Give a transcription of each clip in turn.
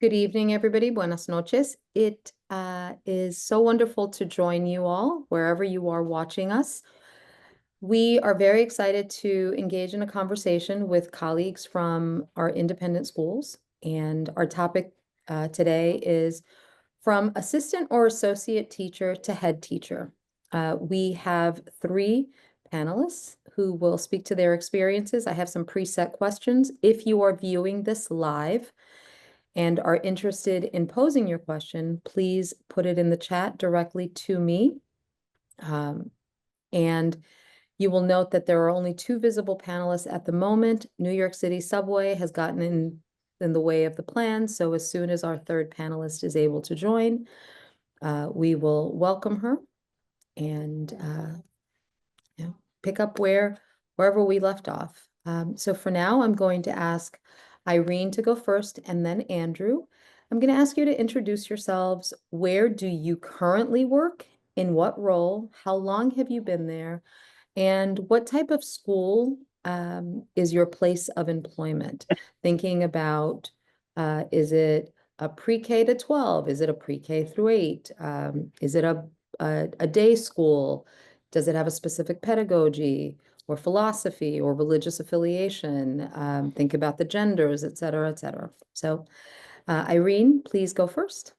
Good evening, everybody. Buenas noches. It is so wonderful to join you all wherever you are watching us. We are very excited to engage in a conversation with colleagues from our independent schools. And our topic today is from assistant or associate teacher to head teacher. We have three panelists who will speak to their experiences. I have some preset questions. If you are viewing this live, and are interested in posing your question, please put it in the chat directly to me. And you will note that there are only two visible panelists at the moment. New York City Subway has gotten in the way of the plan. So as soon as our third panelist is able to join, we will welcome her and pick up wherever we left off. So for now, I'm going to ask Irene to go first and then Andrew. I'm going to ask you to introduce yourselves. Where do you currently work? In what role? How long have you been there? And what type of school is your place of employment? Thinking about, is it a pre-K to 12? Is it a pre-K through 8? Is it a day school? Does it have a specific pedagogy or philosophy or religious affiliation? Think about the genders, et cetera, et cetera. So, Irene, please go first.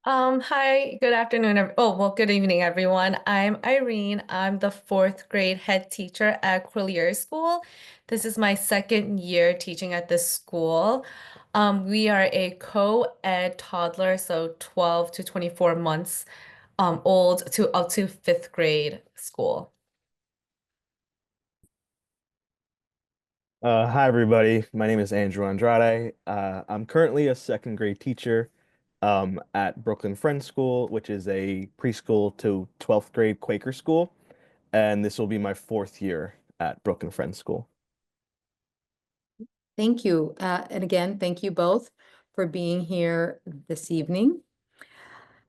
Hi, good afternoon. Good evening, everyone. I'm Irene. I'm the fourth grade head teacher at Quillier School. This is my second year teaching at this school. We are a co-ed toddler, so 12 to 24 months old to up to fifth grade school. Hi, everybody. My name is Andrew Andrade. I'm currently a second grade teacher at Brooklyn Friends School, which is a preschool to 12th grade Quaker school. And this will be my fourth year at Brooklyn Friends School. Thank you. And again, thank you both for being here this evening.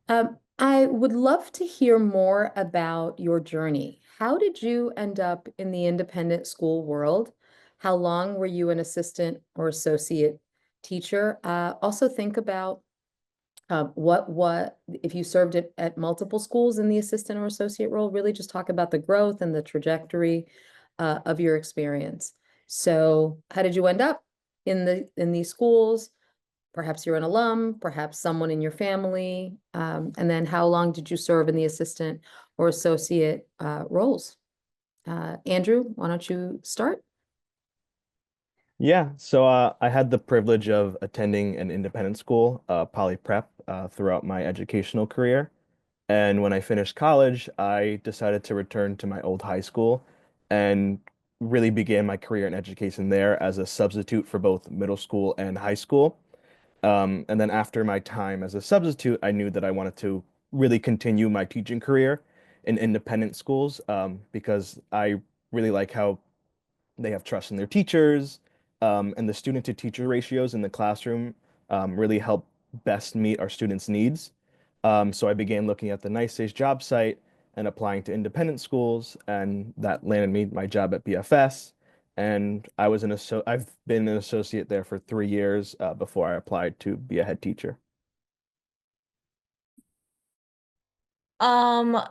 I would love to hear more about your journey. How did you end up in the independent school world? How long were you an assistant or associate teacher? Also think about what if you served at multiple schools in the assistant or associate role, really just talk about the growth and the trajectory of your experience. So how did you end up in these schools? Perhaps you're an alum, perhaps someone in your family. And then how long did you serve in the assistant or associate roles? Andrew, why don't you start? Yeah, so I had the privilege of attending an independent school, Poly Prep, throughout my educational career. And when I finished college, I decided to return to my old high school and really began my career in education there as a substitute for both middle school and high school. And then after my time as a substitute, I knew that I wanted to really continue my teaching career in independent schools because I really like how they have trust in their teachers, and the student to teacher ratios in the classroom really help best meet our students' needs. So I began looking at the NYSAIS job site and applying to independent schools, and that landed me my job at BFS. And I've been an associate there for 3 years before I applied to be a head teacher.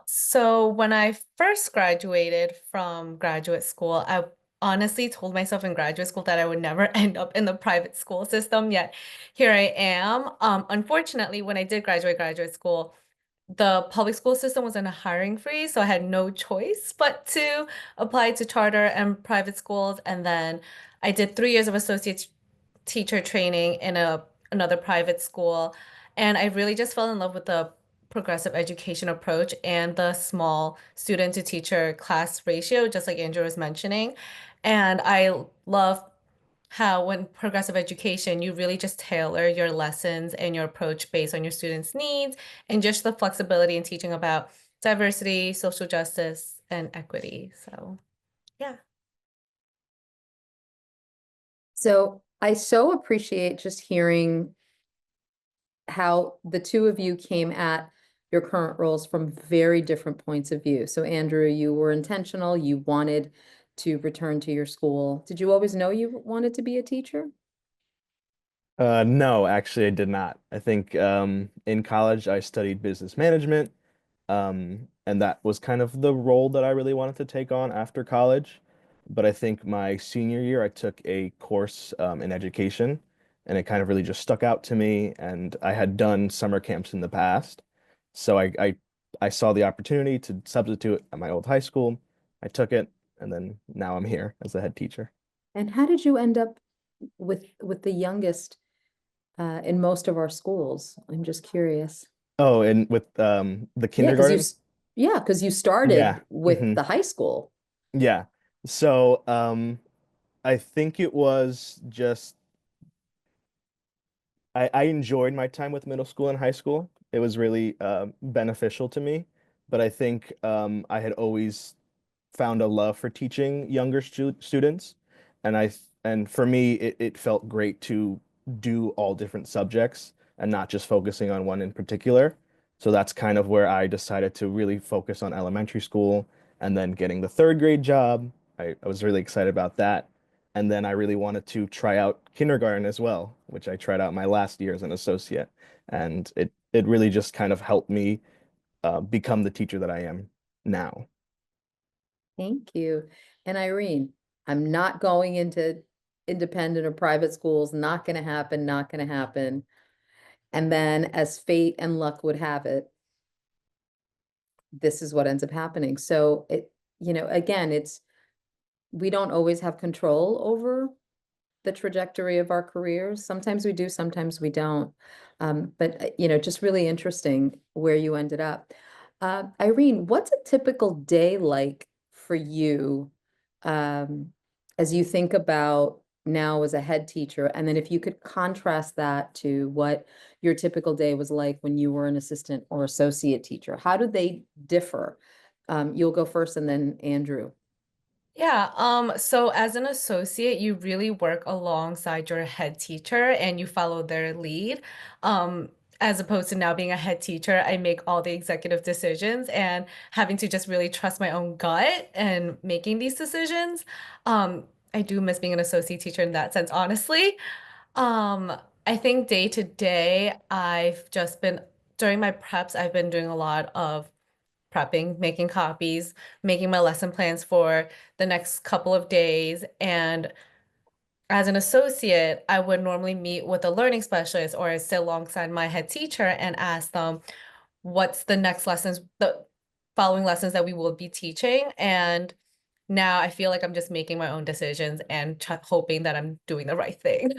So when I first graduated from graduate school, I honestly told myself in graduate school that I would never end up in the private school system, yet here I am. Unfortunately, when I did graduate school, the public school system was in a hiring freeze, so I had no choice but to apply to charter and private schools. And then I did 3 years of associate teacher training in another private school. And I really just fell in love with the progressive education approach and the small student to teacher class ratio, just like Andrew was mentioning. And I love how when progressive education, you really just tailor your lessons and your approach based on your students' needs and just the flexibility in teaching about diversity, social justice, and equity. So, yeah. So I so appreciate just hearing how the two of you came at your current roles from very different points of view. So Andrew, you were intentional, you wanted to return to your school. Did you always know you wanted to be a teacher? No, actually, I did not. I think in college I studied business management, and that was kind of the role that I really wanted to take on after college. But I think my senior year I took a course in education, and it kind of really just stuck out to me. And I had done summer camps in the past, so I saw the opportunity to substitute at my old high school. I took it, and then now I'm here as the head teacher. And how did you end up with the youngest in most of our schools? I'm just curious. Oh, and with the Yeah, because kindergarten? yeah, because you started Yeah. with the high school. Yeah. So, I think it was just I enjoyed my time with middle school and high school. It was really beneficial to me, but I think I had always found a love for teaching younger students, and and for me it felt great to do all different subjects and not just focusing on one in particular. So that's kind of where I decided to really focus on elementary school and then getting the third grade job. I was really excited about that. And then I really wanted to try out kindergarten as well, which I tried out my last year as an associate. And it really just kind of helped me become the teacher that I am now. Thank you. And Irene, I'm not going into independent or private schools, not going to happen, not going to happen. And then, as fate and luck would have it, this is what ends up happening. So again, we don't always have control over the trajectory of our careers. Sometimes we do, sometimes we don't. But just really interesting where you ended up. Irene, what's a typical day like for you, um, as you think about now as a head teacher? And then if you could contrast that to what your typical day was like when you were an assistant or associate teacher, how do they differ? You'll go first and then Andrew. Yeah, so as an associate, you really work alongside your head teacher and you follow their lead. Um, as opposed to now being a head teacher, I make all the executive decisions and having to just really trust my own gut and making these decisions. I do miss being an associate teacher in that sense, honestly. Um, I think day to day, during my preps, I've been doing a lot of prepping, making copies, making my lesson plans for the next couple of days. And as an associate, I would normally meet with a learning specialist or sit alongside my head teacher and ask them what's the following lessons that we will be teaching. And now I feel like I'm just making my own decisions and hoping that I'm doing the right thing.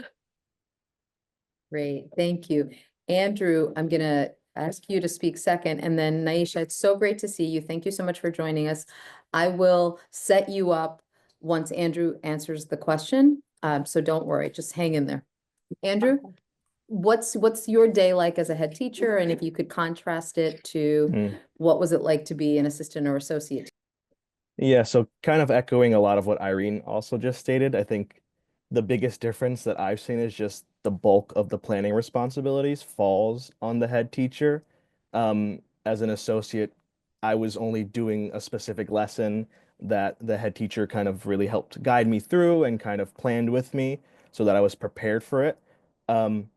Great, thank you. Andrew, I'm gonna ask you to speak second, and then Naisha, it's so great to see you. Thank you so much for joining us. I will set you up once Andrew answers the question, so don't worry, just hang in there. Andrew, what's your day like as a head teacher, and if you could contrast it to Mm. what was it like to be an assistant or associate? Yeah, so kind of echoing a lot of what Irene also just stated, I think the biggest difference that I've seen is just the bulk of the planning responsibilities falls on the head teacher. As an associate, I was only doing a specific lesson that the head teacher kind of really helped guide me through and kind of planned with me so that I was prepared for it. Um,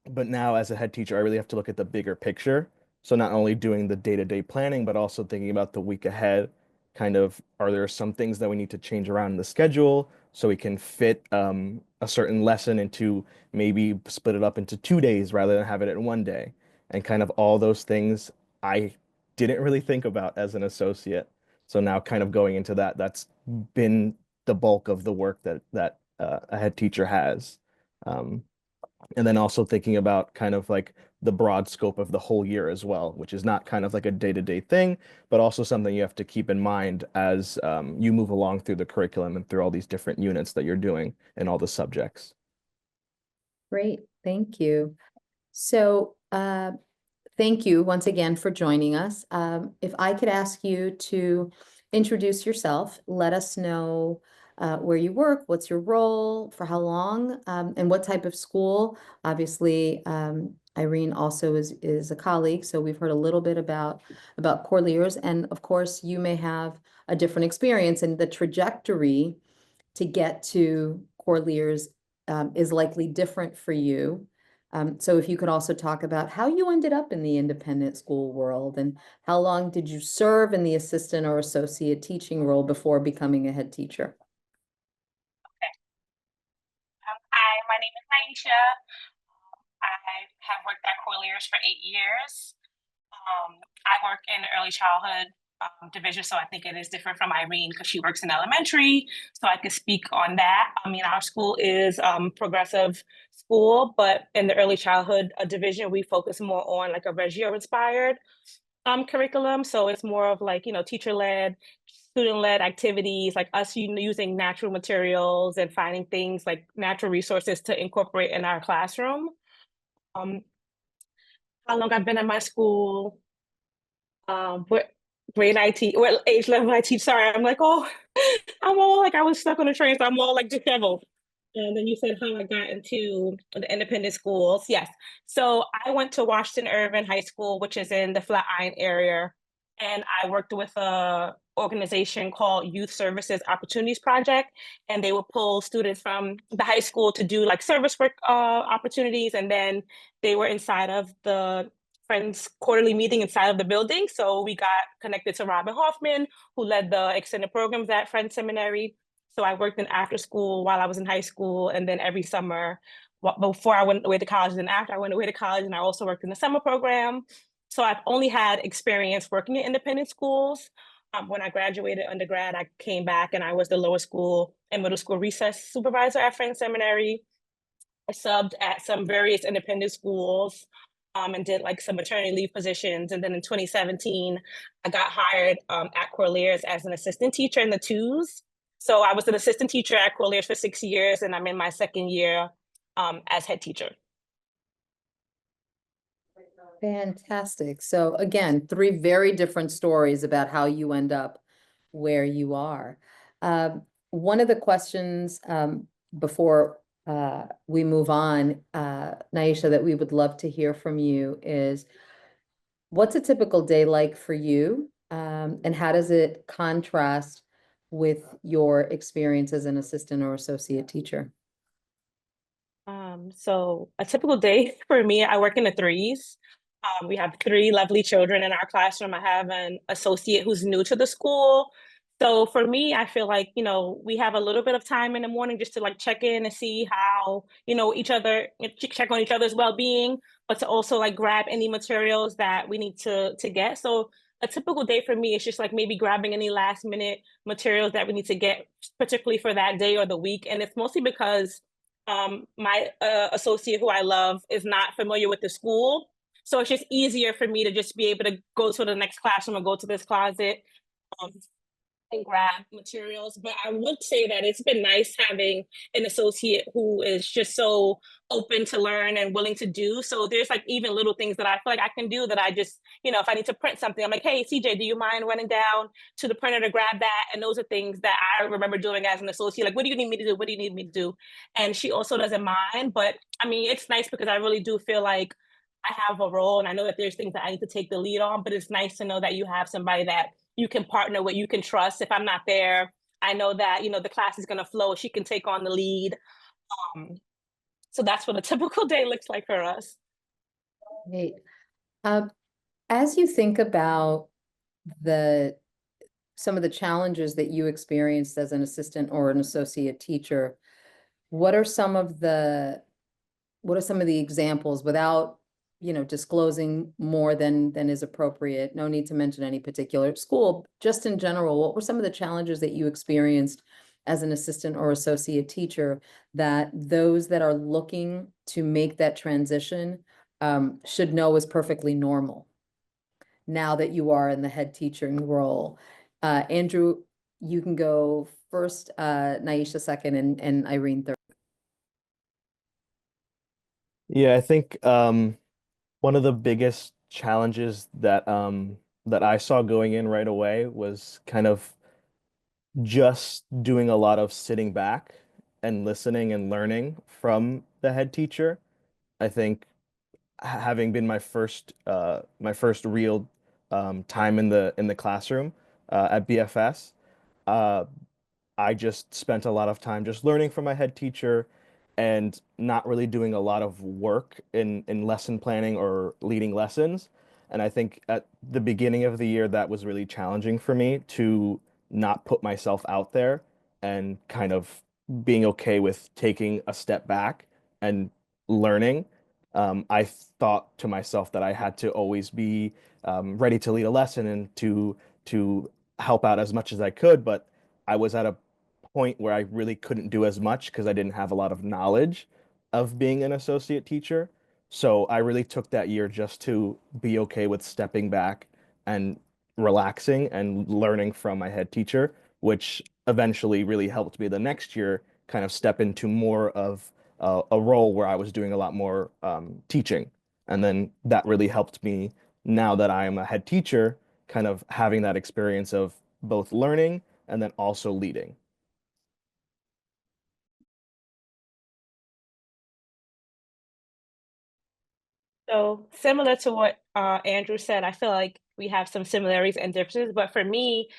but now as a head teacher, I really have to look at the bigger picture. So not only doing the day-to-day planning, but also thinking about the week ahead. Kind of, are there some things that we need to change around in the schedule so we can fit a certain lesson into maybe split it up into 2 days rather than have it in one day? And kind of all those things I didn't really think about as an associate. So now kind of going into that, that's been the bulk of the work that a head teacher has. Um, and then also thinking about kind of like the broad scope of the whole year as well, which is not kind of like a day-to-day thing, but also something you have to keep in mind as you move along through the curriculum and through all these different units that you're doing and all the subjects. Great, thank you. So, thank you once again for joining us. If I could ask you to introduce yourself, let us know where you work, what's your role, for how long, and what type of school. Obviously, Irene also is a colleague, so we've heard a little bit about Corliers, and of course, you may have a different experience, and the trajectory to get to Corliers is likely different for you. So if you could also talk about how you ended up in the independent school world and how long did you serve in the assistant or associate teaching role before becoming a head teacher? Hi, my name is Naisha. I have worked at Corliers for 8 years. I work in the early childhood division, so I think it is different from Irene because she works in elementary. So I can speak on that. I mean, our school is progressive school, but in the early childhood division, we focus more on like a Reggio inspired curriculum. So it's more of like, teacher led, student led activities, like us using natural materials and finding things like natural resources to incorporate in our classroom. Um, how long I've been at my school, what grade I teach, what age level I teach. Sorry, I'm like, oh, I'm all like, I was stuck on the train, so I'm all like disheveled. And then you said how I got into the independent schools. Yes. So I went to Washington Irving High School, which is in the Flatiron area. And I worked with a organization called Youth Services Opportunities Project. And they would pull students from the high school to do like service work opportunities. And then they were inside of the Friends quarterly meeting inside of the building. So we got connected to Robin Hoffman, who led the extended programs at Friends Seminary. So I worked in after school while I was in high school, and then every summer before I went away to college, and after I went away to college, and I also worked in the summer program. So I've only had experience working in independent schools. When I graduated undergrad, I came back and I was the lower school and middle school recess supervisor at Friends Seminary. I subbed at some various independent schools and did like some maternity leave positions. And then in 2017, I got hired at Corliers as an assistant teacher in the twos. So I was an assistant teacher at Corliers for 6 years, and I'm in my second year as head teacher. Fantastic. So again, three very different stories about how you end up where you are. One of the questions before we move on, Naisha, that we would love to hear from you is, what's a typical day like for you? And how does it contrast with your experience as an assistant or associate teacher? So a typical day for me, I work in the threes. We have three lovely children in our classroom. I have an associate who's new to the school. So for me, I feel like, we have a little bit of time in the morning just to like check in and see how, each other, check on each other's well-being, but to also like grab any materials that we need to get. So a typical day for me is just like maybe grabbing any last minute materials that we need to get, particularly for that day or the week. And it's mostly because my associate who I love is not familiar with the school. So it's just easier for me to just be able to go to the next classroom or go to this closet. Um, and grab materials. But I would say that it's been nice having an associate who is just so open to learn and willing to do. So there's like even little things that I feel like I can do that I just, if I need to print something, I'm like, hey, CJ, do you mind running down to the printer to grab that? And those are things that I remember doing as an associate. Like, what do you need me to do? What do you need me to do? And she also doesn't mind. But I mean, it's nice because I really do feel like I have a role and I know that there's things that I need to take the lead on, but it's nice to know that you have somebody that you can partner with, you can trust. If I'm not there, I know that, the class is going to flow. She can take on the lead. Um, so that's what a typical day looks like for us. Great. Um, as you think about the some of the challenges that you experienced as an assistant or an associate teacher, what are some of the examples without, disclosing more than is appropriate? No need to mention any particular school, just in general, what were some of the challenges that you experienced as an assistant or associate teacher that those that are looking to make that transition should know is perfectly normal now that you are in the head teaching role? Andrew, you can go first, Naisha second, and Irene third. Yeah, I think one of the biggest challenges that I saw going in right away was kind of just doing a lot of sitting back and listening and learning from the head teacher. I think having been my first real time in the classroom at BFS, uh, I just spent a lot of time just learning from my head teacher and not really doing a lot of work in lesson planning or leading lessons. And I think at the beginning of the year, that was really challenging for me to not put myself out there and kind of being okay with taking a step back and learning. I thought to myself that I had to always be ready to lead a lesson and to help out as much as I could, but I was at a point where I really couldn't do as much because I didn't have a lot of knowledge of being an associate teacher. So I really took that year just to be okay with stepping back and relaxing and learning from my head teacher, which eventually really helped me the next year kind of step into more of a role where I was doing a lot more teaching. And then that really helped me now that I am a head teacher, kind of having that experience of both learning and then also leading. So similar to what Andrew said, I feel like we have some similarities and differences. But for me,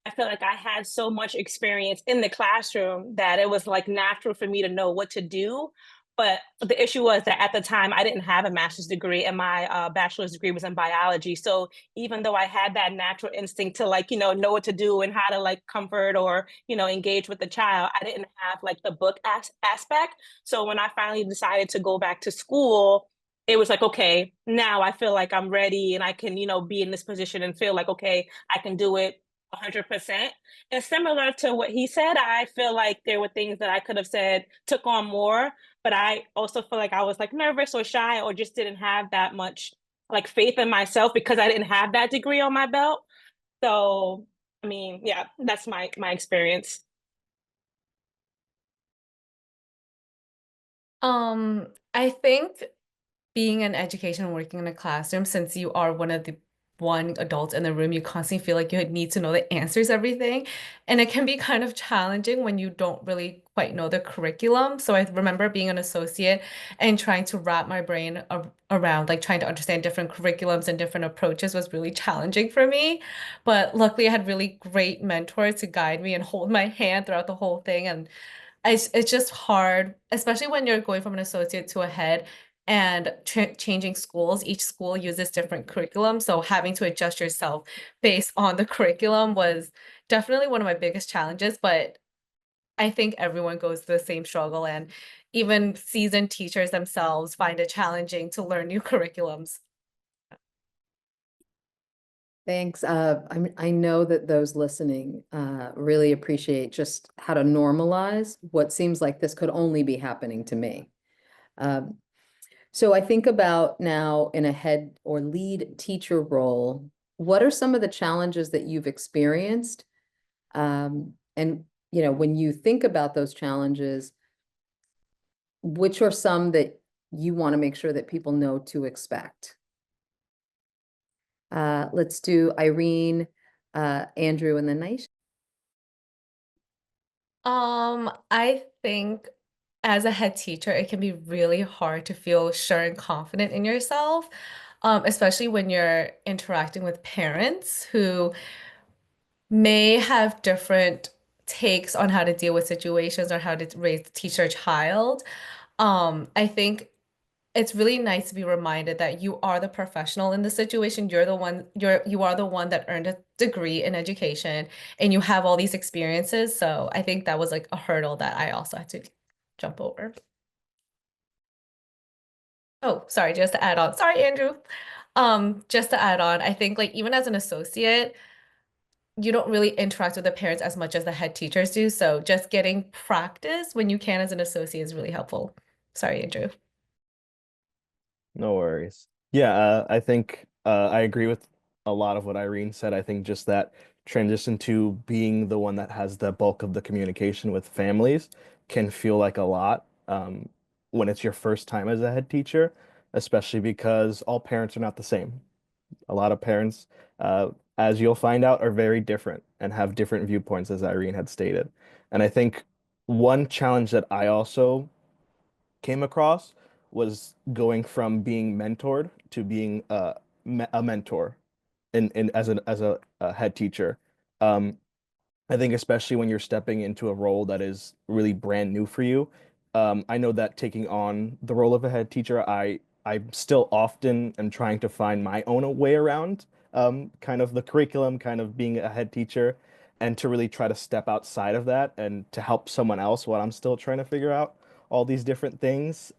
I feel like I had so much experience in the classroom that it was like natural for me to know what to do. But the issue was that at the time I didn't have a master's degree and my bachelor's degree was in biology. So even though I had that natural instinct to like, know what to do and how to like comfort or, engage with the child, I didn't have like the book aspect. So when I finally decided to go back to school, it was like, okay, now I feel like I'm ready and I can, be in this position and feel like, okay, I can do it 100%. And similar to what he said, I feel like there were things that I could have said, took on more, but I also feel like I was like nervous or shy or just didn't have that much like faith in myself because I didn't have that degree on my belt. So, I mean, yeah, that's my experience. I think being in education and working in a classroom, since you are one of the one adult in the room, you constantly feel like you need to know the answers to everything. And it can be kind of challenging when you don't really quite know the curriculum. So I remember being an associate and trying to wrap my brain around, like trying to understand different curriculums and different approaches was really challenging for me. But luckily, I had really great mentors to guide me and hold my hand throughout the whole thing. And it's just hard, especially when you're going from an associate to a head and changing schools. Each school uses different curriculum, so having to adjust yourself based on the curriculum was definitely one of my biggest challenges, but I think everyone goes through the same struggle, and even seasoned teachers themselves find it challenging to learn new curriculums. Thanks. I know that those listening really appreciate just how to normalize what seems like this could only be happening to me. Um, so I think about now in a head or lead teacher role, what are some of the challenges that you've experienced? And when you think about those challenges, which are some that you want to make sure that people know to expect? Let's do Irene, Andrew, and then Nice. I think as a head teacher, it can be really hard to feel sure and confident in yourself, especially when you're interacting with parents who may have different takes on how to deal with situations or how to teach their child. I think it's really nice to be reminded that you are the professional in the situation. You are the one that earned a degree in education and you have all these experiences. So I think that was like a hurdle that I also had to jump over. Oh, sorry, just to add on. Sorry, Andrew. Just to add on, I think like even as an associate, you don't really interact with the parents as much as the head teachers do. So just getting practice when you can as an associate is really helpful. Sorry, Andrew. No worries. Yeah, I think I agree with a lot of what Irene said. I think just that transition to being the one that has the bulk of the communication with families can feel like a lot when it's your first time as a head teacher, especially because all parents are not the same. A lot of parents, as you'll find out, are very different and have different viewpoints, as Irene had stated. And I think one challenge that I also came across was going from being mentored to being a mentor in as a head teacher. Um, I think especially when you're stepping into a role that is really brand new for you, I know that taking on the role of a head teacher, I still often am trying to find my own way around kind of the curriculum, kind of being a head teacher, and to really try to step outside of that and to help someone else while I'm still trying to figure out all these different things.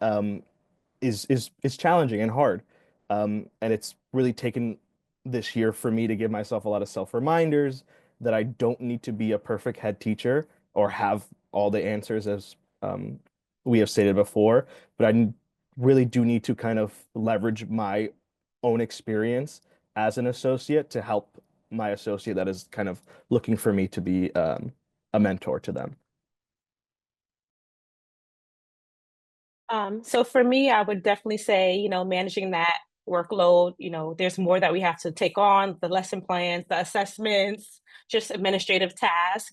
Is challenging and hard. And it's really taken this year for me to give myself a lot of self reminders that I don't need to be a perfect head teacher or have all the answers as we have stated before, but really do need to kind of leverage my own experience as an associate to help my associate that is kind of looking for me to be a mentor to them. So for me, I would definitely say, managing that workload, there's more that we have to take on, the lesson plans, the assessments, just administrative tasks.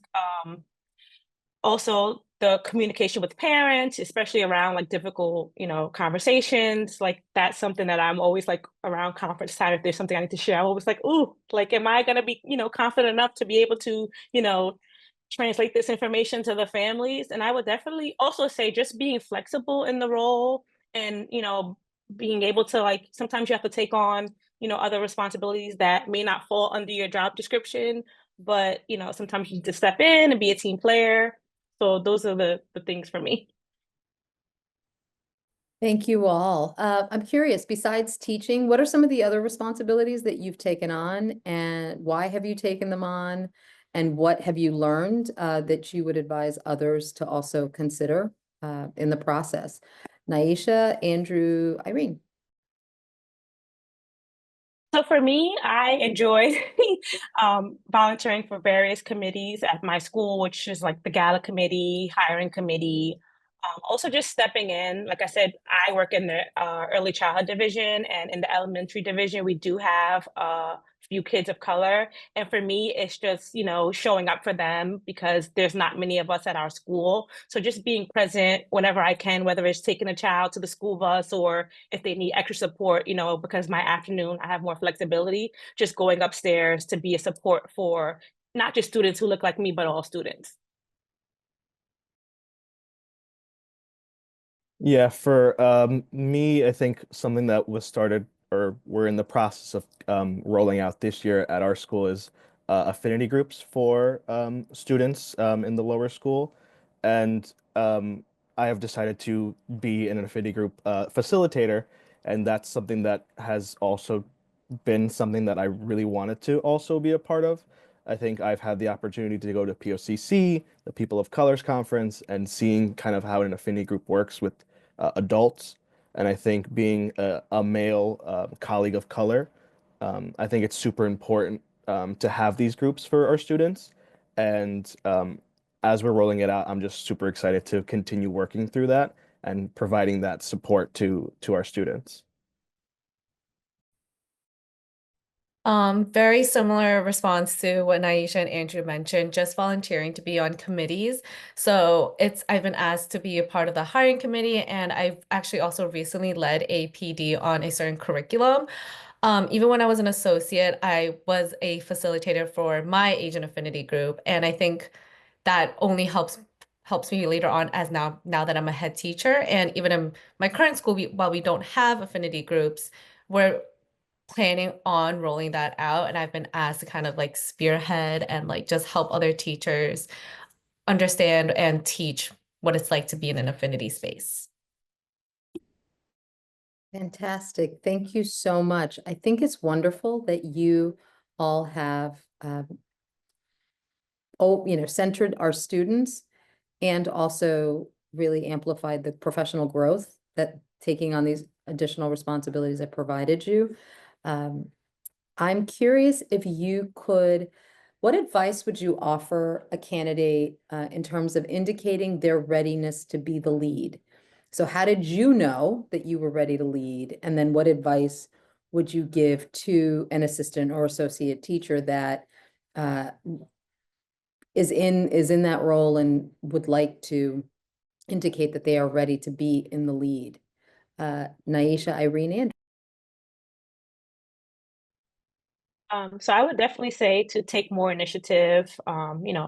Also the communication with parents, especially around like difficult, conversations. Like that's something that I'm always like around conference time. If there's something I need to share, I'm always like, ooh, like, am I gonna be, confident enough to be able to, translate this information to the families? And I would definitely also say just being flexible in the role and, being able to like sometimes you have to take on, other responsibilities that may not fall under your job description, but sometimes you need to step in and be a team player. So those are the things for me. Thank you all. I'm curious, besides teaching, what are some of the other responsibilities that you've taken on, and why have you taken them on? And what have you learned that you would advise others to also consider in the process? Naisha, Andrew, Irene. So for me, I enjoy volunteering for various committees at my school, which is like the gala committee, hiring committee. Also, just stepping in. Like I said, I work in the early childhood division, and in the elementary division, we do have a few kids of color. And for me, it's just, showing up for them because there's not many of us at our school. So just being present whenever I can, whether it's taking a child to the school bus or if they need extra support, because my afternoon, I have more flexibility, just going upstairs to be a support for not just students who look like me, but all students. Yeah, for me, I think something that was started or we're in the process of rolling out this year at our school is affinity groups for students in the lower school. And I have decided to be in an affinity group facilitator, and that's something that has also been something that I really wanted to also be a part of. I think I've had the opportunity to go to POCC, the People of Colors Conference, and seeing kind of how an affinity group works with adults. And I think being a male colleague of color, I think it's super important to have these groups for our students. And as we're rolling it out, I'm just super excited to continue working through that and providing that support to our students. Very similar response to what Naisha and Andrew mentioned, just volunteering to be on committees. So I've been asked to be a part of the hiring committee, and I've actually also recently led a PD on a certain curriculum. Even when I was an associate, I was a facilitator for my Asian affinity group, and I think that only helps me later on as now that I'm a head teacher. And even in my current school, while we don't have affinity groups, we're planning on rolling that out, and I've been asked to kind of like spearhead and like just help other teachers understand and teach what it's like to be in an affinity space. Fantastic. Thank you so much. I think it's wonderful that you all have centered our students and also really amplified the professional growth that taking on these additional responsibilities have provided you. I'm curious if you could, what advice would you offer a candidate in terms of indicating their readiness to be the lead? So how did you know that you were ready to lead? And then what advice would you give to an assistant or associate teacher that uh, is in that role and would like to indicate that they are ready to be in the lead? Naisha, Irene, and So I would definitely say to take more initiative,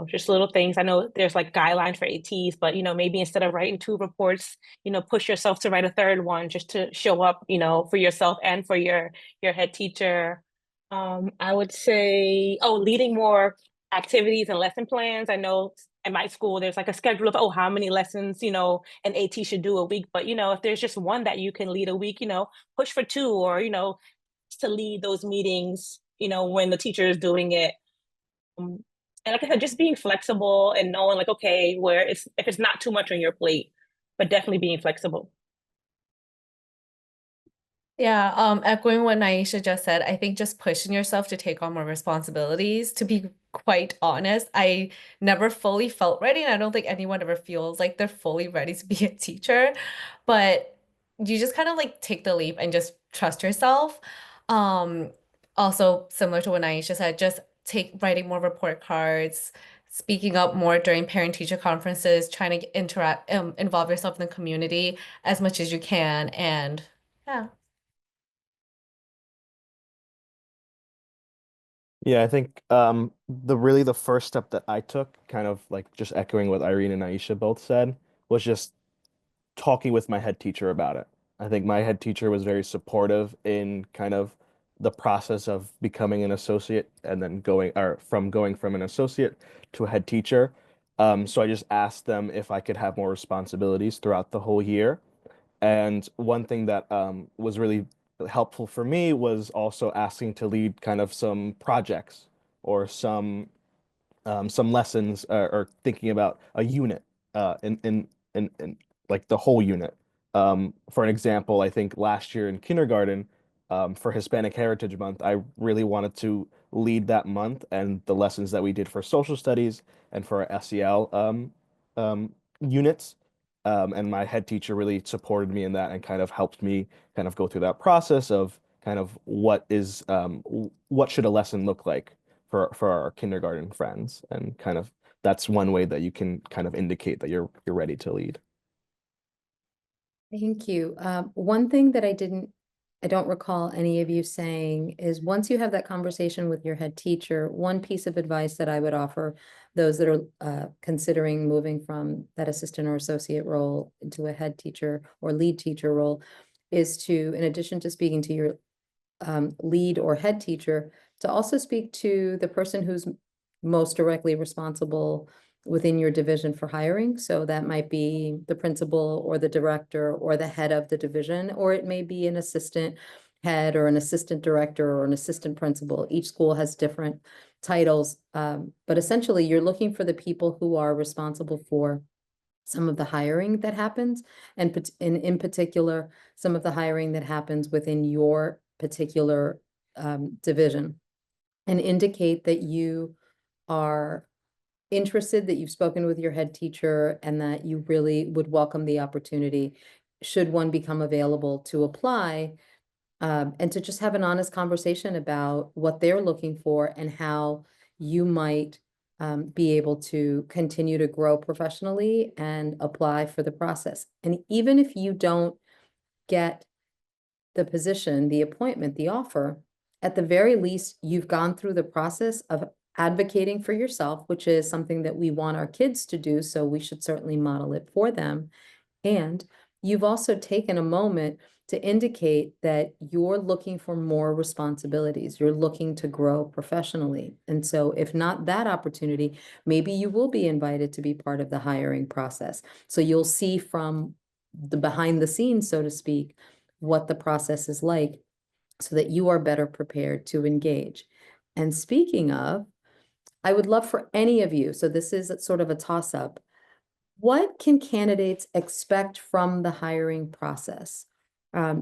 just little things. I know there's like guidelines for ATs, but maybe instead of writing 2 reports, push yourself to write a third one just to show up, for yourself and for your head teacher. I would say, leading more activities and lesson plans. I know in my school there's like a schedule of how many lessons, an AT should do a week. But if there's just one that you can lead a week, push for two, or to lead those meetings, when the teacher is doing it. Um, and like I said, just being flexible and knowing like, okay, where it's if it's not too much on your plate, but definitely being flexible. Yeah, echoing what Naisha just said, I think just pushing yourself to take on more responsibilities. To be quite honest, I never fully felt ready, and I don't think anyone ever feels like they're fully ready to be a teacher. But you just kind of like take the leap and just trust yourself. Um, Also similar to what Naisha said, just take writing more report cards, speaking up more during parent-teacher conferences, trying to interact, involve yourself in the community as much as you can, and yeah. Yeah, I think the first step that I took, kind of like just echoing what Irene and Aisha both said, was just talking with my head teacher about it. I think my head teacher was very supportive in kind of the process of becoming an associate and then going from an associate to a head teacher. So I just asked them if I could have more responsibilities throughout the whole year. And one thing that was really helpful for me was also asking to lead kind of some projects or some lessons, or thinking about a unit in like the whole unit. For an example, I think last year in kindergarten, for Hispanic Heritage Month, I really wanted to lead that month and the lessons that we did for social studies and for our SEL units. And my head teacher really supported me in that and kind of helped me kind of go through that process of kind of what should a lesson look like for our kindergarten friends, and kind of that's one way that you can kind of indicate that you're ready to lead. Thank you. One thing that I don't recall any of you saying is once you have that conversation with your head teacher, one piece of advice that I would offer those that are considering moving from that assistant or associate role into a head teacher or lead teacher role is to, in addition to speaking to your lead or head teacher, to also speak to the person who's most directly responsible within your division for hiring. So that might be the principal or the director or the head of the division, or it may be an assistant head or an assistant director or an assistant principal. Each school has different titles, but essentially you're looking for the people who are responsible for some of the hiring that happens, and in particular, some of the hiring that happens within your particular division, and indicate that you are interested, that you've spoken with your head teacher, and that you really would welcome the opportunity, should one become available, to apply, and to just have an honest conversation about what they're looking for and how you might be able to continue to grow professionally and apply for the process. And even if you don't get the position, the appointment, the offer, at the very least, you've gone through the process of advocating for yourself, which is something that we want our kids to do, so we should certainly model it for them. And you've also taken a moment to indicate that you're looking for more responsibilities. You're looking to grow professionally. And so if not that opportunity, maybe you will be invited to be part of the hiring process. So you'll see from the behind the scenes, so to speak, what the process is like so that you are better prepared to engage. And speaking of, I would love for any of you, so this is sort of a toss-up, what can candidates expect from the hiring process?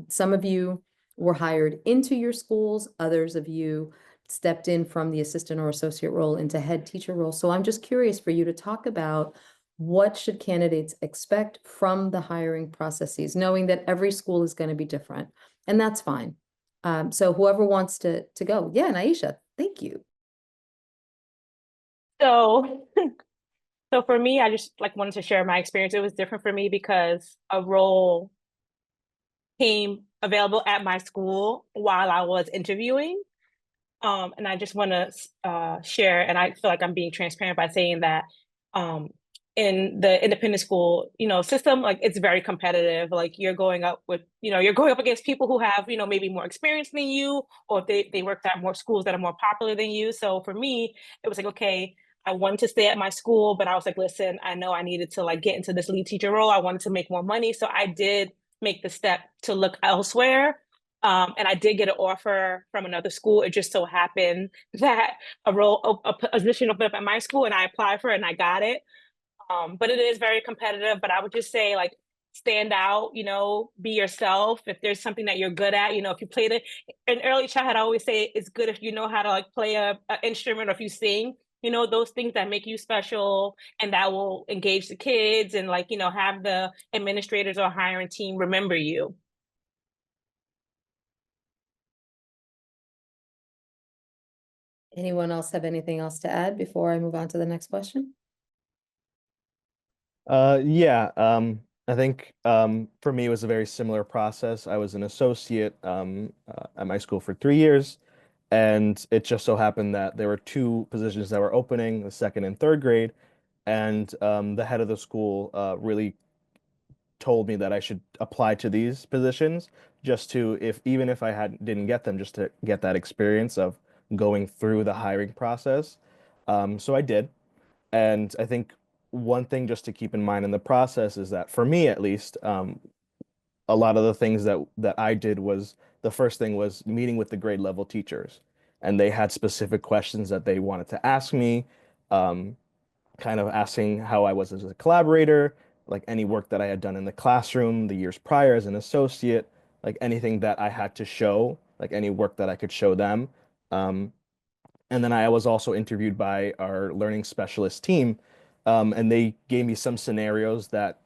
Some of you were hired into your schools, others of you stepped in from the assistant or associate role into head teacher role. So I'm just curious for you to talk about what should candidates expect from the hiring processes, knowing that every school is going to be different, and that's fine. So whoever wants to go. Yeah, Naisha, thank you. So so for me, I just like wanted to share my experience. It was different for me because a role came available at my school while I was interviewing. And I just want to share, and I feel like I'm being transparent by saying that um, in the independent school, system, like it's very competitive. Like you're going up with, you're going up against people who have, maybe more experience than you, or they worked at more schools that are more popular than you. So for me, it was like, okay, I wanted to stay at my school, but I was like, listen, I know I needed to like get into this lead teacher role. I wanted to make more money. So I did make the step to look elsewhere. And I did get an offer from another school. It just so happened that a position opened up at my school, and I applied for it and I got it. But it is very competitive. But I would just say, like, stand out, be yourself. If there's something that you're good at, if you played it in early childhood, I always say it's good if you know how to like play a instrument, or if you sing, those things that make you special and that will engage the kids and like, have the administrators or hiring team remember you. Anyone else have anything else to add before I move on to the next question? Yeah, I think for me it was a very similar process. I was an associate at my school for 3 years, and it just so happened that there were two positions that were opening, the second and third grade, and the head of the school really told me that I should apply to these positions just to, if even if I had didn't get them, just to get that experience of going through the hiring process. So I did. And I think one thing just to keep in mind in the process is that for me at least, a lot of the things that I did was the first thing was meeting with the grade level teachers, and they had specific questions that they wanted to ask me, um, kind of asking how I was as a collaborator, like any work that I had done in the classroom the years prior as an associate, like anything that I had to show, like any work that I could show them. Um, and then I was also interviewed by our learning specialist team, and they gave me some scenarios that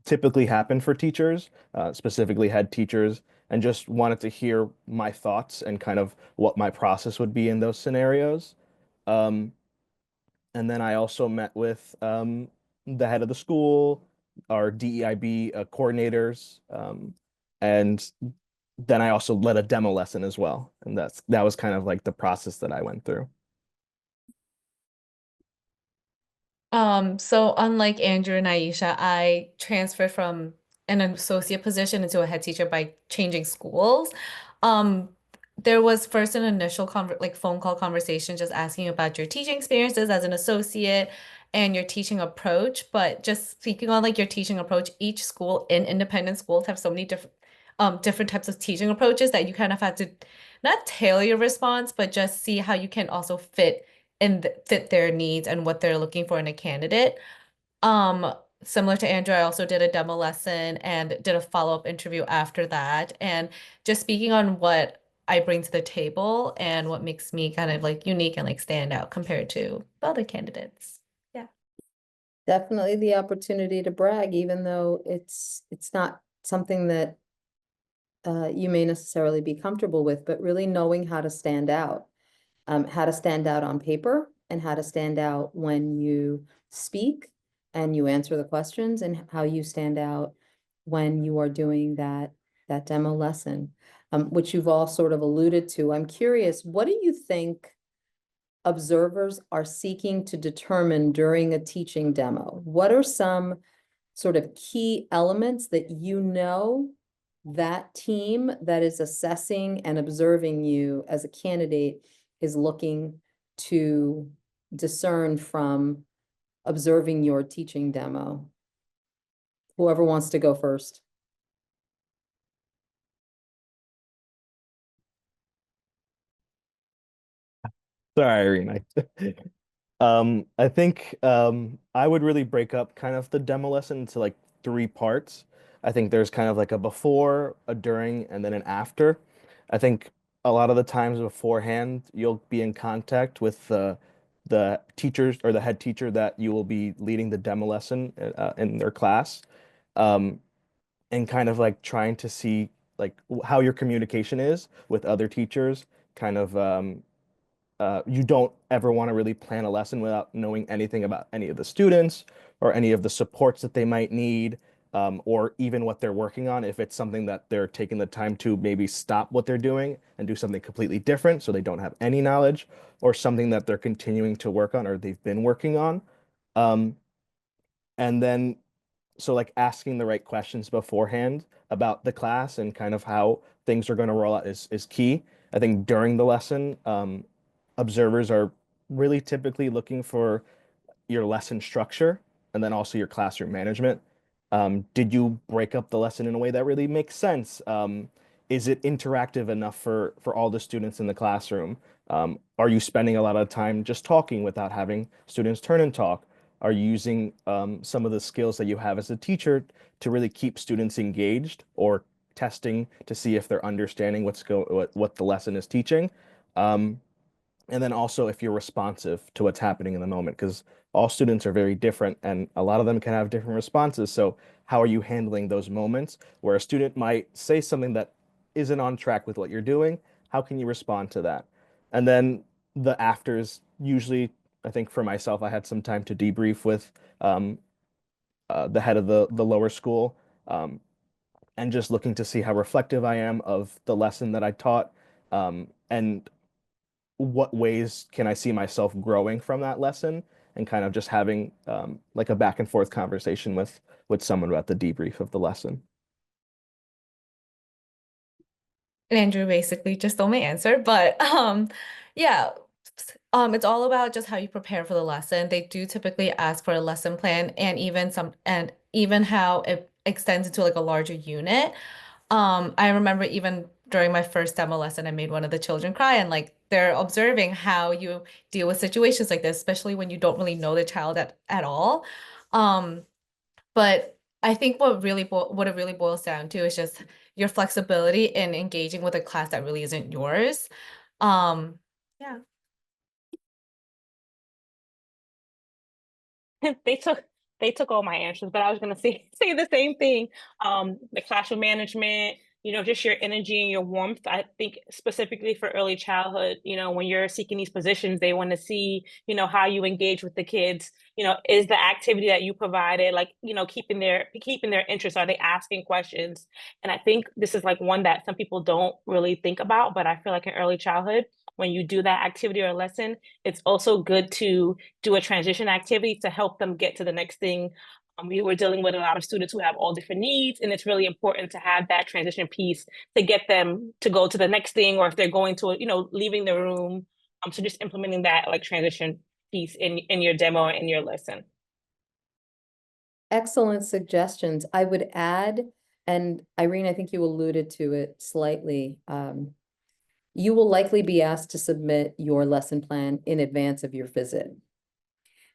typically happen for teachers, specifically head teachers, and just wanted to hear my thoughts and kind of what my process would be in those scenarios. Um, and then I also met with the head of the school, our DEIB coordinators, and then I also led a demo lesson as well. And that was kind of like the process that I went through. So unlike Andrew and Aisha, I transferred from an associate position into a head teacher by changing schools. Um, there was first an initial phone call conversation just asking about your teaching experiences as an associate and your teaching approach. But just speaking on like your teaching approach, each school in independent schools have so many different types of teaching approaches that you kind of have to not tailor your response, but just see how you can also fit their needs and what they're looking for in a candidate. Um, Similar to Andrew, I also did a demo lesson and did a follow-up interview after that. And just speaking on what I bring to the table and what makes me kind of like unique and like stand out compared to the other candidates. Yeah. Definitely the opportunity to brag, even though it's not something that you may necessarily be comfortable with, but really knowing how to stand out on paper and how to stand out when you speak and you answer the questions, and how you stand out when you are doing that demo lesson, which you've all sort of alluded to. I'm curious, what do you think observers are seeking to determine during a teaching demo? What are some sort of key elements that that team that is assessing and observing you as a candidate is looking to discern from observing your teaching demo? Whoever wants to go first. Sorry, Irene. I think I would really break up kind of the demo lesson into like three parts. I think there's kind of like a before, a during, and then an after. I think a lot of the times beforehand, you'll be in contact with the teachers or the head teacher that you will be leading the demo lesson in their class, um, and kind of like trying to see like how your communication is with other teachers, kind of you don't ever want to really plan a lesson without knowing anything about any of the students or any of the supports that they might need. or even what they're working on, if it's something that they're taking the time to maybe stop what they're doing and do something completely different so they don't have any knowledge, or something that they're continuing to work on or they've been working on. Um, and then so like asking the right questions beforehand about the class and kind of how things are going to roll out is key. I think during the lesson, observers are really typically looking for your lesson structure and then also your classroom management. Did you break up the lesson in a way that really makes sense? Is it interactive enough for all the students in the classroom? Are you spending a lot of time just talking without having students turn and talk? Are you using some of the skills that you have as a teacher to really keep students engaged, or testing to see if they're understanding what the lesson is teaching? Um, and then also if you're responsive to what's happening in the moment, because all students are very different and a lot of them can have different responses. So how are you handling those moments where a student might say something that isn't on track with what you're doing? How can you respond to that? And then the afters, usually, I think for myself, I had some time to debrief with um, the head of the lower school, and just looking to see how reflective I am of the lesson that I taught, and what ways can I see myself growing from that lesson, and kind of just having like a back and forth conversation with someone about the debrief of the lesson. Andrew basically just stole my answer, but yeah, it's all about just how you prepare for the lesson. They do typically ask for a lesson plan, and even how it extends into like a larger unit. I remember even during my first demo lesson, I made one of the children cry, and like they're observing how you deal with situations like this, especially when you don't really know the child at all. Um, but I think what it really boils down to is just your flexibility in engaging with a class that really isn't yours. Yeah. They took they took all my answers, but I was gonna say say the same thing. The classroom management, just your energy and your warmth. I think specifically for early childhood, when you're seeking these positions, they want to see, how you engage with the kids. Is the activity that you provided, like, keeping their interest? Are they asking questions? And I think this is like one that some people don't really think about, but I feel like in early childhood, when you do that activity or lesson, it's also good to do a transition activity to help them get to the next thing. We were dealing with a lot of students who have all different needs, and it's really important to have that transition piece to get them to go to the next thing, or if they're going to, leaving the room. So just implementing that like transition piece in your demo and in your lesson. Excellent suggestions. I would add, and Irene, I think you alluded to it slightly. You will likely be asked to submit your lesson plan in advance of your visit.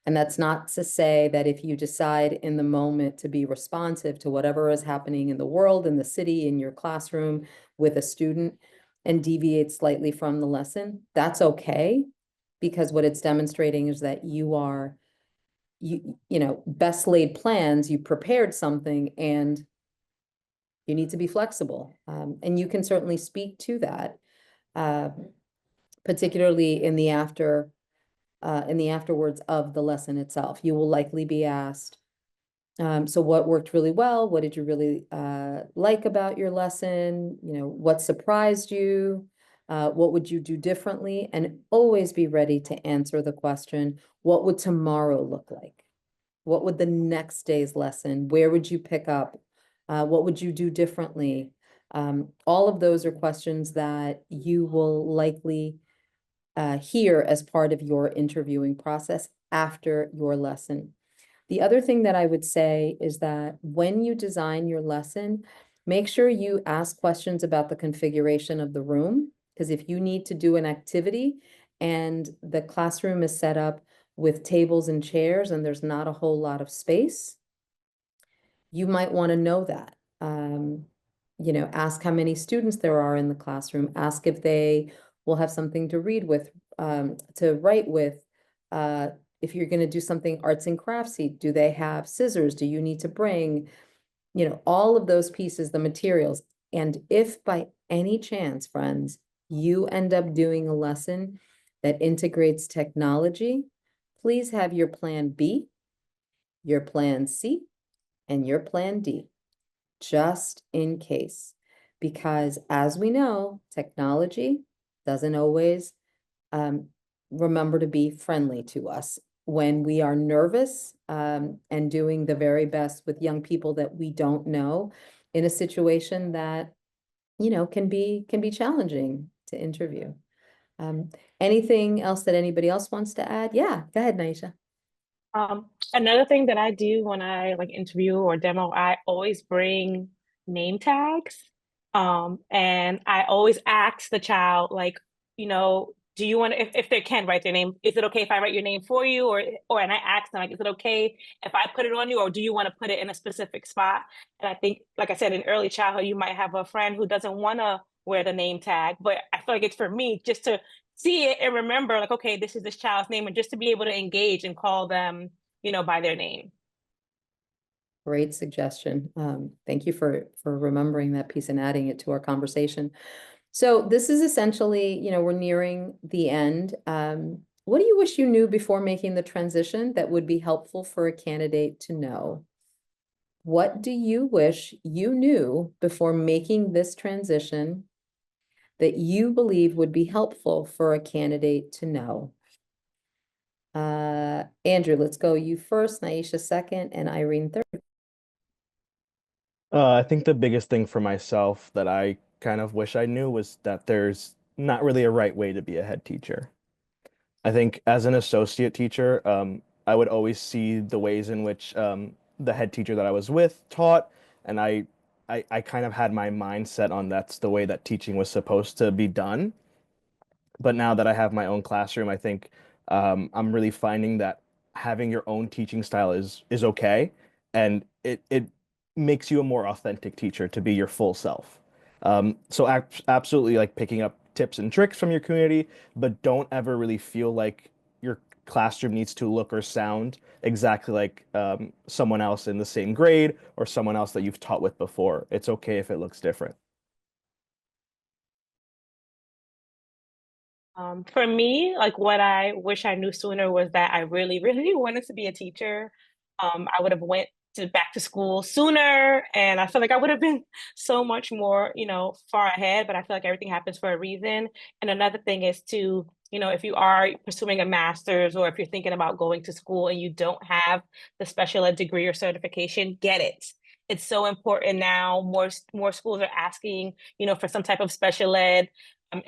And that's not to say that if you decide in the moment to be responsive to whatever is happening in the world, in the city, in your classroom with a student, and deviate slightly from the lesson, that's okay. Because what it's demonstrating is that best laid plans, you prepared something, and you need to be flexible. And you can certainly speak to that, particularly in the afterwards of the lesson itself. You will likely be asked, so what worked really well? What did you really like about your lesson? What surprised you? What would you do differently? And always be ready to answer the question, what would tomorrow look like? What would the next day's lesson? Where would you pick up? What would you do differently? All of those are questions that you will likely hear as part of your interviewing process after your lesson. The other thing that I would say is that when you design your lesson, make sure you ask questions about the configuration of the room, because if you need to do an activity and the classroom is set up with tables and chairs and there's not a whole lot of space, you might want to know that. Ask how many students there are in the classroom. Ask if they will have something to read with, to write with. If you're going to do something arts and craftsy, do they have scissors? Do you need to bring, all of those pieces, the materials? And if by any chance, friends, you end up doing a lesson that integrates technology, please have your plan B, your plan C, and your plan D. just in case. Because as we know, technology doesn't always um, remember to be friendly to us when we are nervous and doing the very best with young people that we don't know in a situation that, can be challenging to interview. Um, Anything else that anybody else wants to add? Yeah, go ahead, Naisha. Another thing that I do when I like interview or demo, I always bring name tags. And I always ask the child, like, do you want to, if they can write their name, is it okay if I write your name for you? And I ask them, like, is it okay if I put it on you, or do you want to put it in a specific spot? And I think, like I said, in early childhood, you might have a friend who doesn't want to wear the name tag, but I feel like it's for me just to see it and remember, like, okay, this is this child's name, and just to be able to engage and call them, by their name. Great suggestion. Thank you for remembering that piece and adding it to our conversation. So this is essentially, we're nearing the end. What do you wish you knew before making the transition that would be helpful for a candidate to know? What do you wish you knew before making this transition that you believe would be helpful for a candidate to know? Andrew, let's go you first, Naisha second, and Irene third. I think the biggest thing for myself that I kind of wish I knew was that there's not really a right way to be a head teacher. I think as an associate teacher, I would always see the ways in which the head teacher that I was with taught, and I kind of had my mindset on that's the way that teaching was supposed to be done. But now that I have my own classroom, I think I'm really finding that having your own teaching style is okay, and it makes you a more authentic teacher to be your full self. So absolutely like picking up tips and tricks from your community, but don't ever really feel like your classroom needs to look or sound exactly like someone else in the same grade or someone else that you've taught with before. It's okay if it looks different. For me, like what I wish I knew sooner was that I really, really wanted to be a teacher. I would have went to back to school sooner, and I feel like I would have been so much more, far ahead. But I feel like everything happens for a reason. And another thing is to, if you are pursuing a master's, or if you're thinking about going to school and you don't have the special ed degree or certification, get it. It's so important now. More schools are asking, for some type of special ed. Um,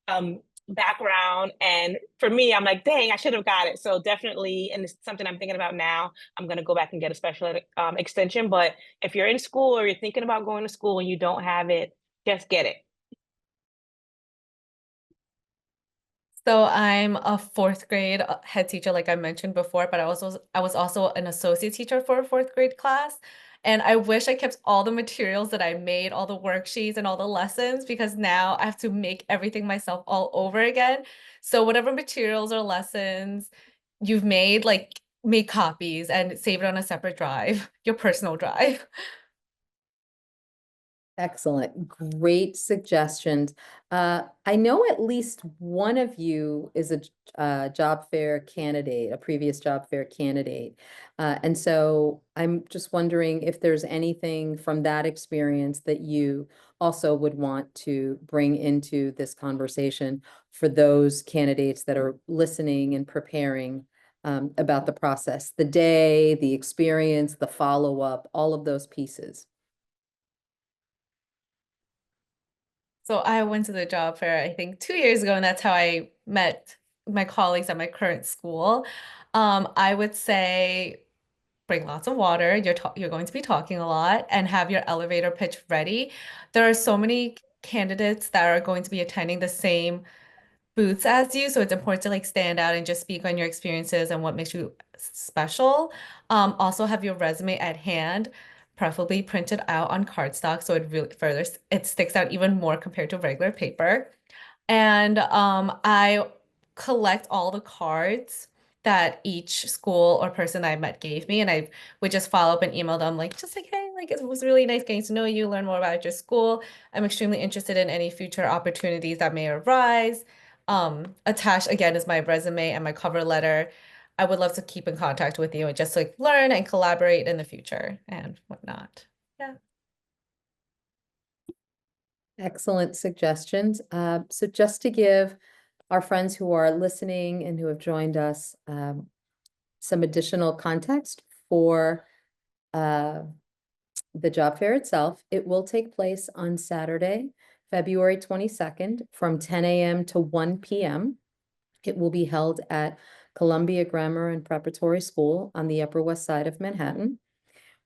um, Background. And for me, I'm like, dang, I should have got it. So definitely, and it's something I'm thinking about now. I'm going to go back and get a special ed extension. But if you're in school or you're thinking about going to school and you don't have it, just get it. So I'm a fourth grade head teacher, like I mentioned before, but I was also an associate teacher for a fourth grade class. And I wish I kept all the materials that I made, all the worksheets and all the lessons, because now I have to make everything myself all over again. So whatever materials or lessons you've made, like make copies and save it on a separate drive, your personal drive. Excellent. Great suggestions. I know at least one of you is a job fair candidate, a previous job fair candidate. And so I'm just wondering if there's anything from that experience that you also would want to bring into this conversation for those candidates that are listening and preparing about the process, the day, the experience, the follow-up, all of those pieces. So I went to the job fair, I think 2 years ago, and that's how I met my colleagues at my current school. I would say bring lots of water. You're going to be talking a lot, and have your elevator pitch ready. There are so many candidates that are going to be attending the same booths as you, so it's important to like stand out and just speak on your experiences and what makes you special. Also have your resume at hand, preferably printed out on cardstock so it really further it sticks out even more compared to regular paper. And I collect all the cards that each school or person I met gave me, and I would just follow up and email them like just like, hey, like it was really nice getting to know you, learn more about your school. I'm extremely interested in any future opportunities that may arise. Attached again is my resume and my cover letter. I would love to keep in contact with you and just like learn and collaborate in the future and whatnot. Yeah. Excellent suggestions. So just to give our friends who are listening and who have joined us some additional context for uh, the job fair itself, it will take place on Saturday, February 22nd from 10 a.m. to 1 p.m. It will be held at Columbia Grammar and Preparatory School on the Upper West Side of Manhattan.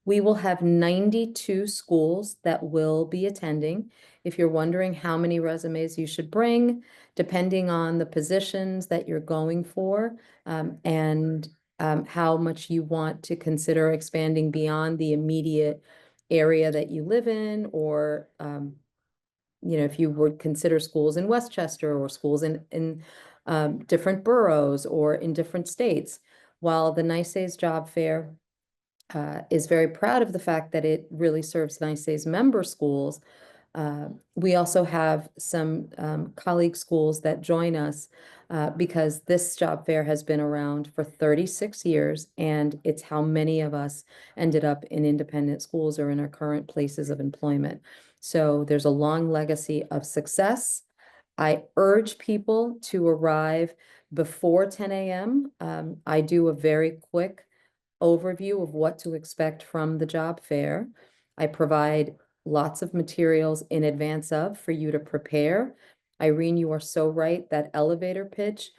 We will have 92 schools that will be attending. If you're wondering how many resumes you should bring, depending on the positions that you're going for, and how much you want to consider expanding beyond the immediate area that you live in, or if you would consider schools in Westchester or schools in different boroughs or in different states. While the NYSAIS Job Fair is very proud of the fact that it really serves NYSAIS member schools, we also have some colleague schools that join us because this job fair has been around for 36 years, and it's how many of us ended up in independent schools or in our current places of employment. So there's a long legacy of success. I urge people to arrive before 10 a.m. I do a very quick overview of what to expect from the job fair. I provide lots of materials in advance of for you to prepare. Irene, you are so right. That elevator pitch,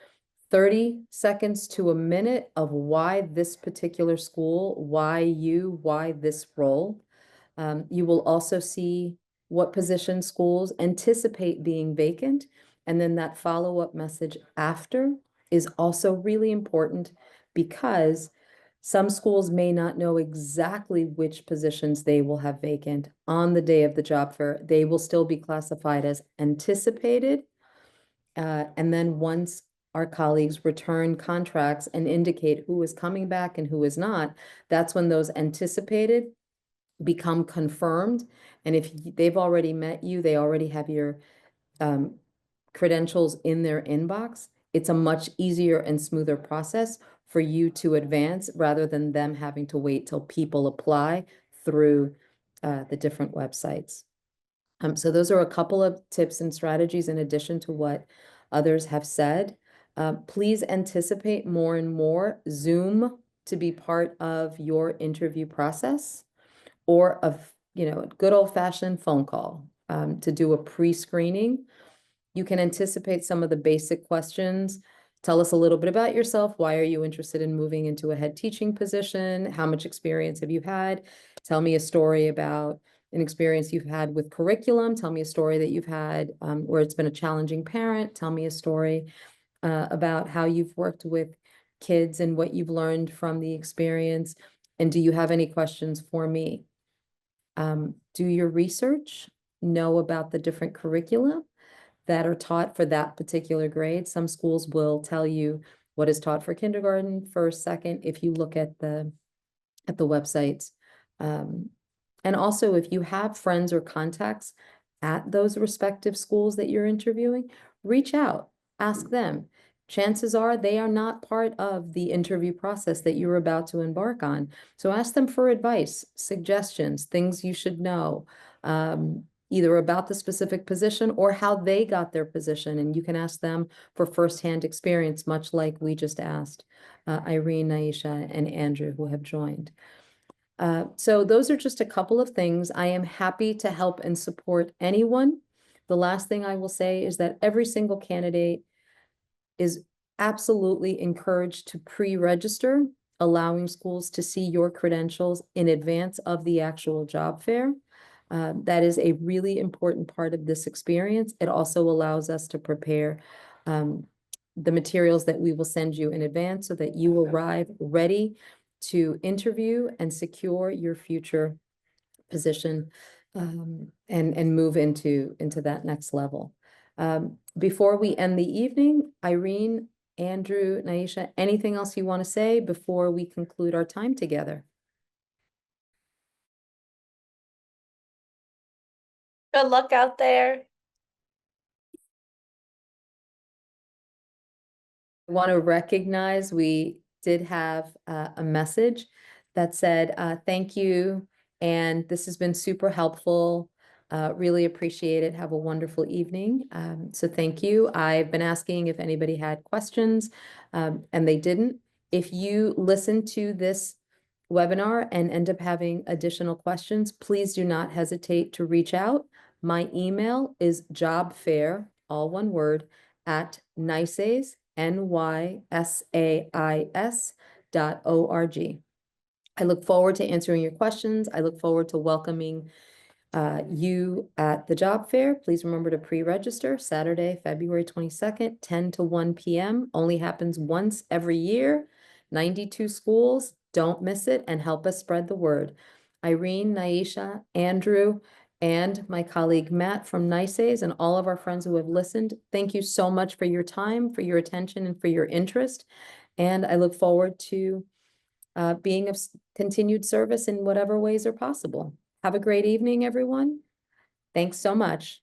30 seconds to a minute of why this particular school, why you, why this role. You will also see what position schools anticipate being vacant. And then that follow-up message after is also really important, because some schools may not know exactly which positions they will have vacant on the day of the job fair. They will still be classified as anticipated. And then once our colleagues return contracts and indicate who is coming back and who is not, that's when those anticipated become confirmed. And if they've already met you, they already have your credentials in their inbox, it's a much easier and smoother process for you to advance rather than them having to wait till people apply through the different websites. So those are a couple of tips and strategies in addition to what others have said. Please anticipate more and more Zoom to be part of your interview process, or a good old-fashioned phone call to do a pre-screening. You can anticipate some of the basic questions. Tell us a little bit about yourself. Why are you interested in moving into a head teaching position? How much experience have you had? Tell me a story about an experience you've had with curriculum. Tell me a story that you've had where it's been a challenging parent. Tell me a story about how you've worked with kids and what you've learned from the experience. And do you have any questions for me? Do your research, know about the different curricula that are taught for that particular grade. Some schools will tell you what is taught for kindergarten, first, second, if you look at the websites. And also, if you have friends or contacts at those respective schools that you're interviewing, reach out, ask them. Chances are they are not part of the interview process that you're about to embark on. So ask them for advice, suggestions, things you should know, either about the specific position or how they got their position. And you can ask them for firsthand experience, much like we just asked Irene, Naisha, and Andrew, who have joined. So those are just a couple of things. I am happy to help and support anyone. The last thing I will say is that every single candidate is absolutely encouraged to pre-register, allowing schools to see your credentials in advance of the actual job fair. That is a really important part of this experience. It also allows us to prepare the materials that we will send you in advance so that you arrive ready to interview and secure your future position and move into that next level. Before we end the evening, Irene, Andrew, Naisha, anything else you want to say before we conclude our time together? Good luck out there. I want to recognize we did have a message that said, thank you, and this has been super helpful. Really appreciate it. Have a wonderful evening. So thank you. I've been asking if anybody had questions, and they didn't. If you listen to this webinar and end up having additional questions, please do not hesitate to reach out. My email is jobfair, all one word, at NYSAIS, NYSAIS.org. I look forward to answering your questions. I look forward to welcoming you at the job fair. Please remember to pre-register Saturday, February 22nd, 10 to 1 p.m. Only happens once every year. 92 schools. Don't miss it and help us spread the word. Irene, Naisha, Andrew, and my colleague Matt from NYSAIS and all of our friends who have listened, thank you so much for your time, for your attention, and for your interest. And I look forward to being of continued service in whatever ways are possible. Have a great evening, everyone. Thanks so much.